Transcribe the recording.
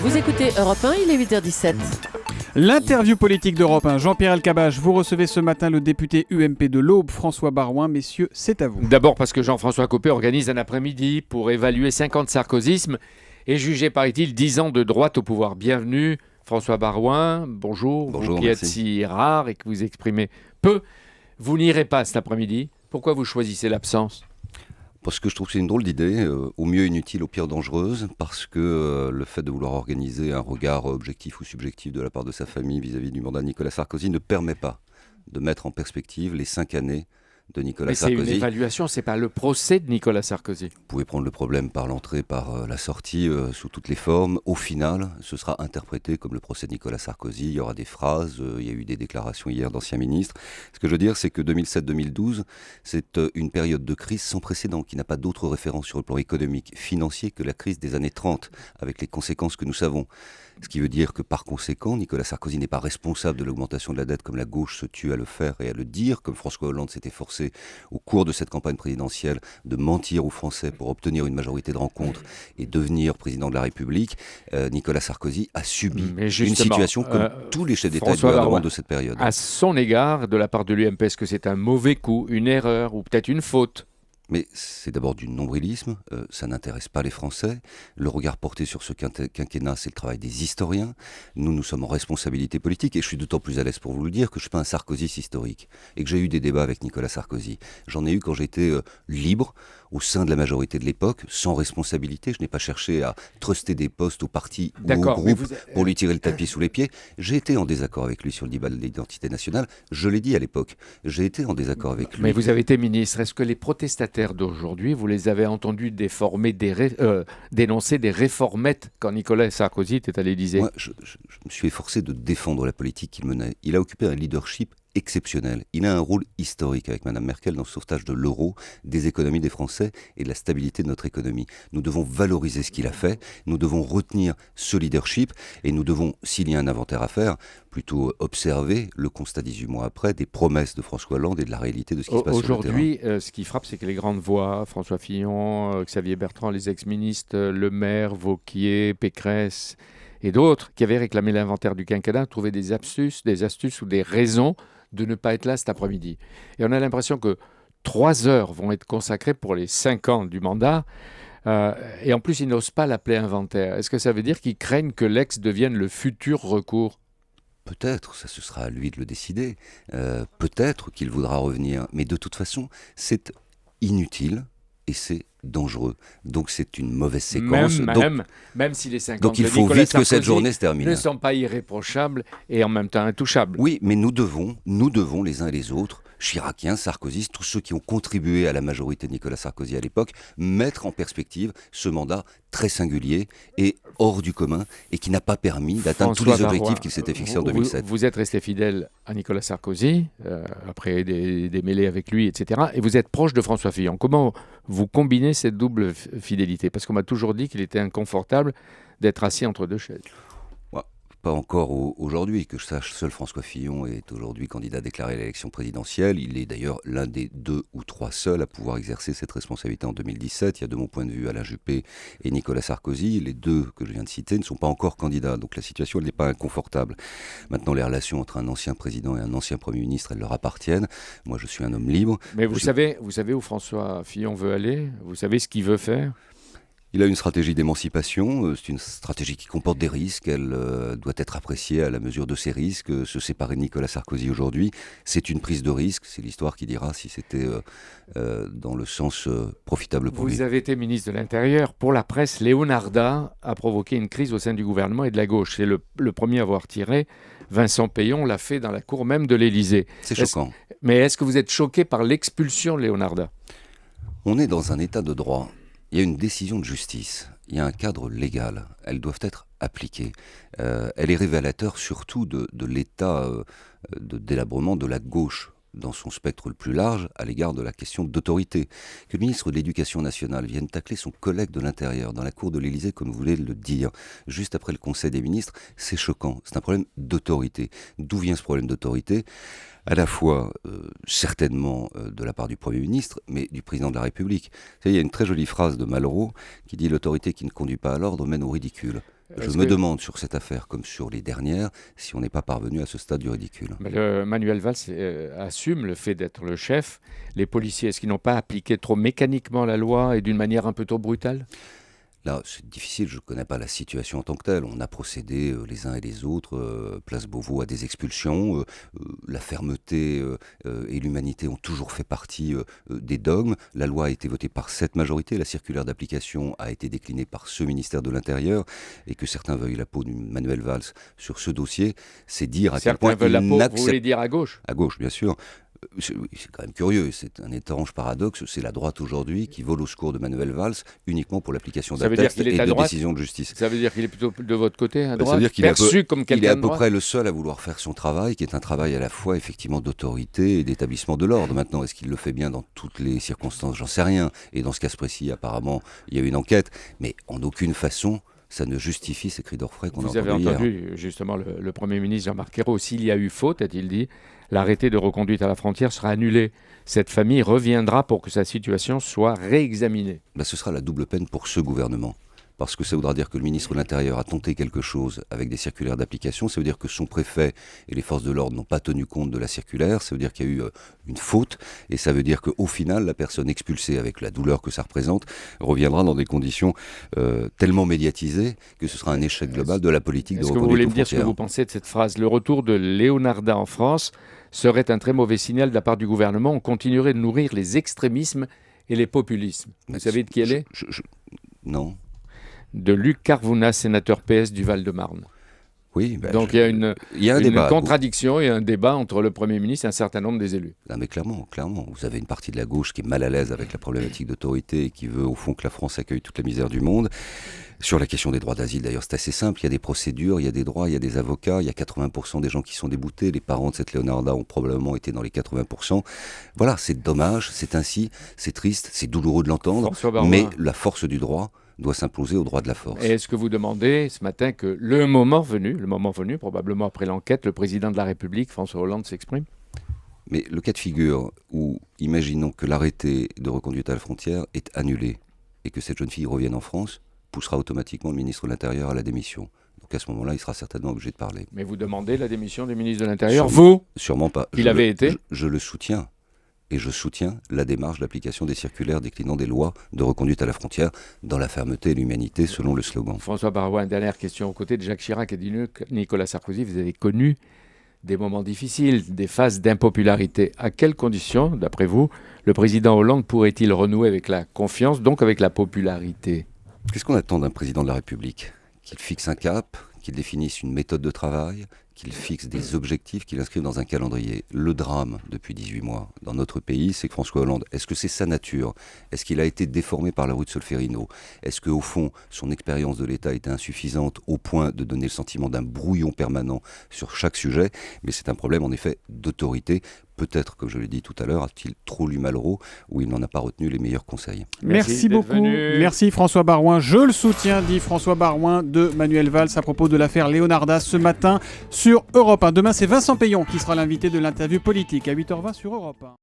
Vous écoutez Europe 1, il est 8h17. L'interview politique d'Europe 1. Jean-Pierre Elkabbach, vous recevez ce matin le député UMP de l'Aube, François Baroin. Messieurs, c'est à vous. D'abord parce que Jean-François Copé organise un après-midi pour évaluer 5 ans de sarkozysme et juger, paraît-il, 10 ans de droite au pouvoir. Bienvenue, François Baroin. Bonjour. Bonjour, vous qui êtes si rare et que vous exprimez peu. Vous n'irez pas cet après-midi. Pourquoi vous choisissez l'absence ? Parce que je trouve que c'est une drôle d'idée, au mieux inutile, au pire dangereuse, parce que le fait de vouloir organiser un regard objectif ou subjectif de la part de sa famille vis-à-vis du mandat de Nicolas Sarkozy ne permet pas de mettre en perspective les 5 années de Nicolas Sarkozy. Mais c'est une évaluation, c'est pas le procès de Nicolas Sarkozy. Vous pouvez prendre le problème par l'entrée, par la sortie, sous toutes les formes. Au final, ce sera interprété comme le procès de Nicolas Sarkozy. Il y aura des phrases, il y a eu des déclarations hier d'anciens ministres. Ce que je veux dire, c'est que 2007-2012, c'est une période de crise sans précédent, qui n'a pas d'autre référence sur le plan économique, financier, que la crise des années 30, avec les conséquences que nous savons. Ce qui veut dire que par conséquent, Nicolas Sarkozy n'est pas responsable de l'augmentation de la dette comme la gauche se tue à le faire et à le dire, comme François Hollande s'était forcé au cours de cette campagne présidentielle de mentir aux Français pour obtenir une majorité de rencontres et devenir président de la République. Nicolas Sarkozy a subi une situation comme tous les chefs d'État et de gouvernement de cette période. À son égard, de la part de l'UMP, est-ce que c'est un mauvais coup, une erreur ou peut-être une faute ? Mais c'est d'abord du nombrilisme, ça n'intéresse pas les Français. Le regard porté sur ce quinquennat, c'est le travail des historiens. Nous sommes en responsabilité politique et je suis d'autant plus à l'aise pour vous le dire que je ne suis pas un sarkozyste historique et que j'ai eu des débats avec Nicolas Sarkozy. J'en ai eu quand j'étais libre au sein de la majorité de l'époque, sans responsabilité. Je n'ai pas cherché à truster des postes au parti ou au groupe pour lui tirer le tapis sous les pieds. J'ai été en désaccord avec lui sur le débat de l'identité nationale. Je l'ai dit à l'époque. J'ai été en désaccord avec lui. Mais vous avez été ministre. Est-ce que les protestataires d'aujourd'hui, vous les avez entendus dénoncer des réformettes quand Nicolas Sarkozy était à l'Élysée ? Moi, je me suis efforcé de défendre la politique qu'il menait. Il a occupé un leadership exceptionnel. Il a un rôle historique avec Mme Merkel dans le sauvetage de l'euro, des économies des Français et de la stabilité de notre économie. Nous devons valoriser ce qu'il a fait, nous devons retenir ce leadership et nous devons, s'il y a un inventaire à faire, plutôt observer le constat 18 mois après des promesses de François Hollande et de la réalité de ce qui se passe sur le terrain. Aujourd'hui, ce qui frappe, c'est que les grandes voix, François Fillon, Xavier Bertrand, les ex-ministres, Le Maire, Wauquiez, Pécresse et d'autres qui avaient réclamé l'inventaire du quinquennat trouvaient des astuces ou des raisons de ne pas être là cet après-midi. Et on a l'impression que 3 heures vont être consacrées pour les 5 ans du mandat. Et en plus, ils n'osent pas l'appeler inventaire. Est-ce que ça veut dire qu'ils craignent que l'ex devienne le futur recours ? Peut-être, ça ce sera à lui de le décider. Peut-être qu'il voudra revenir. Mais de toute façon, c'est inutile et c'est dangereux. Donc c'est une mauvaise séquence. Même si les 50 donc il de faut Nicolas vite que cette journée se termine. Ne sont pas irréprochables et en même temps intouchables. Oui, mais nous devons les uns et les autres, chiraciens, sarkozystes, tous ceux qui ont contribué à la majorité de Nicolas Sarkozy à l'époque, mettre en perspective ce mandat très singulier et hors du commun et qui n'a pas permis d'atteindre tous les objectifs qu'il s'était fixés en 2007. Vous êtes resté fidèle à Nicolas Sarkozy, après des mêlées avec lui, etc. Et vous êtes proche de François Fillon. Comment vous combinez cette double fidélité ? Parce qu'on m'a toujours dit qu'il était inconfortable d'être assis entre deux chaises. Pas encore aujourd'hui, que je sache, seul François Fillon est aujourd'hui candidat déclaré à l'élection présidentielle. Il est d'ailleurs l'un des 2 ou 3 seuls à pouvoir exercer cette responsabilité en 2017. Il y a de mon point de vue Alain Juppé et Nicolas Sarkozy. Les 2 que je viens de citer ne sont pas encore candidats, donc la situation elle n'est pas inconfortable. Maintenant, les relations entre un ancien président et un ancien Premier ministre, elles leur appartiennent. Moi, je suis un homme libre. Mais vous savez où François Fillon veut aller ? Vous savez ce qu'il veut faire ? Il a une stratégie d'émancipation, c'est une stratégie qui comporte des risques, elle doit être appréciée à la mesure de ces risques. Se séparer de Nicolas Sarkozy aujourd'hui, c'est une prise de risque, c'est l'histoire qui dira si c'était dans le sens profitable pour lui. Vous avez été ministre de l'Intérieur. Pour la presse, Leonarda a provoqué une crise au sein du gouvernement et de la gauche. C'est le premier à avoir tiré. Vincent Peillon l'a fait dans la cour même de l'Élysée. C'est choquant. Mais est-ce que vous êtes choqué par l'expulsion de Leonarda ? On est dans un état de droit. Il y a une décision de justice, il y a un cadre légal, elles doivent être appliquées. Elle est révélateur surtout de l'état de délabrement de la gauche dans son spectre le plus large à l'égard de la question d'autorité. Que le ministre de l'Éducation nationale vienne tacler son collègue de l'Intérieur dans la cour de l'Élysée, comme vous voulez le dire, juste après le Conseil des ministres, c'est choquant. C'est un problème d'autorité. D'où vient ce problème d'autorité ? À la fois, certainement, de la part du Premier ministre, mais du Président de la République. Vous savez, il y a une très jolie phrase de Malraux qui dit « L'autorité qui ne conduit pas à l'ordre mène au ridicule ». Je me demande sur cette affaire, comme sur les dernières, si on n'est pas parvenu à ce stade du ridicule. Mais Manuel Valls assume le fait d'être le chef. Les policiers, est-ce qu'ils n'ont pas appliqué trop mécaniquement la loi et d'une manière un peu trop brutale ? Là, c'est difficile, je ne connais pas la situation en tant que telle. On a procédé les uns et les autres, place Beauvau, à des expulsions. La fermeté et l'humanité ont toujours fait partie des dogmes. La loi a été votée par cette majorité. La circulaire d'application a été déclinée par ce ministère de l'Intérieur. Et que certains veuillent la peau de Manuel Valls sur ce dossier, c'est dire à quel point Certains veulent la il peau, vous n'accepte... voulez dire à gauche ? À gauche, bien sûr. C'est quand même curieux, c'est un étrange paradoxe. C'est la droite aujourd'hui qui vole au secours de Manuel Valls uniquement pour l'application d'un texte et de décisions de justice. Ça veut dire qu'il est plutôt de votre côté, à droite, ça veut dire qu'il perçu comme quelqu'un il est à de peu droite. près le seul à vouloir faire son travail, qui est un travail à la fois effectivement d'autorité et d'établissement de l'ordre. Maintenant, est-ce qu'il le fait bien dans toutes les circonstances ? J'en sais rien. Et dans ce cas précis, apparemment, il y a une enquête, mais en aucune façon ça ne justifie ces cris d'orfraie qu'on a entendus hier. Vous avez entendu justement le Premier ministre Jean-Marc Ayrault, s'il y a eu faute, a-t-il dit, l'arrêté de reconduite à la frontière sera annulé. Cette famille reviendra pour que sa situation soit réexaminée. Ce sera la double peine pour ce gouvernement. Parce que ça voudra dire que le ministre de l'Intérieur a tenté quelque chose avec des circulaires d'application. Ça veut dire que son préfet et les forces de l'ordre n'ont pas tenu compte de la circulaire. Ça veut dire qu'il y a eu une faute. Et ça veut dire qu'au final, la personne expulsée, avec la douleur que ça représente, reviendra dans des conditions tellement médiatisées que ce sera un échec global de la politique de reconduite aux frontières. Est-ce que vous voulez me dire ce que vous pensez de cette phrase ? Le retour de Leonarda en France serait un très mauvais signal de la part du gouvernement. On continuerait de nourrir les extrémismes et les populismes. Vous savez de qui elle est ? Non. De Luc Carvounas, sénateur PS du Val-de-Marne. Oui, donc il y a une débat. Contradiction et un débat entre le Premier ministre et un certain nombre des élus. Non, mais clairement, vous avez une partie de la gauche qui est mal à l'aise avec la problématique d'autorité et qui veut au fond que la France accueille toute la misère du monde. Sur la question des droits d'asile, d'ailleurs, c'est assez simple. Il y a des procédures, il y a des droits, il y a des avocats. Il y a 80% des gens qui sont déboutés. Les parents de cette Leonarda ont probablement été dans les 80%. Voilà, c'est dommage, c'est ainsi, c'est triste, c'est douloureux de l'entendre. Mais la force du droit doit s'imposer au droit de la force. Et est-ce que vous demandez ce matin que le moment venu, probablement après l'enquête, le président de la République, François Hollande, s'exprime ? Mais le cas de figure où, imaginons que l'arrêté de reconduite à la frontière est annulé et que cette jeune fille revienne en France, poussera automatiquement le ministre de l'Intérieur à la démission. Donc à ce moment-là, il sera certainement obligé de parler. Mais vous demandez la démission du ministre de l'Intérieur, vous ? Sûrement pas. Il avait été ? Je le soutiens. Et je soutiens la démarche d'application des circulaires déclinant des lois de reconduite à la frontière dans la fermeté et l'humanité, selon le slogan. François Baroin, une dernière question. Aux côtés de Jacques Chirac et de Nicolas Sarkozy, vous avez connu des moments difficiles, des phases d'impopularité. À quelles conditions, d'après vous, le président Hollande pourrait-il renouer avec la confiance, donc avec la popularité ? Qu'est-ce qu'on attend d'un président de la République ? Qu'il fixe un cap, qu'il définisse une méthode de travail, qu'il fixe des objectifs, qu'il inscrive dans un calendrier. Le drame, depuis 18 mois, dans notre pays, c'est que François Hollande, est-ce que c'est sa nature ? Est-ce qu'il a été déformé par la rue de Solferino ? Est-ce qu'au fond, son expérience de l'État était insuffisante au point de donner le sentiment d'un brouillon permanent sur chaque sujet ? Mais c'est un problème, en effet, d'autorité. Peut-être, comme je l'ai dit tout à l'heure, a-t-il trop lu Malraux, où il n'en a pas retenu les meilleurs conseils. Merci beaucoup. Merci François Baroin. Je le soutiens, dit François Baroin de Manuel Valls à propos de l'affaire Leonarda ce matin sur Europe 1. Demain, c'est Vincent Payon qui sera l'invité de l'interview politique à 8h20 sur Europe 1.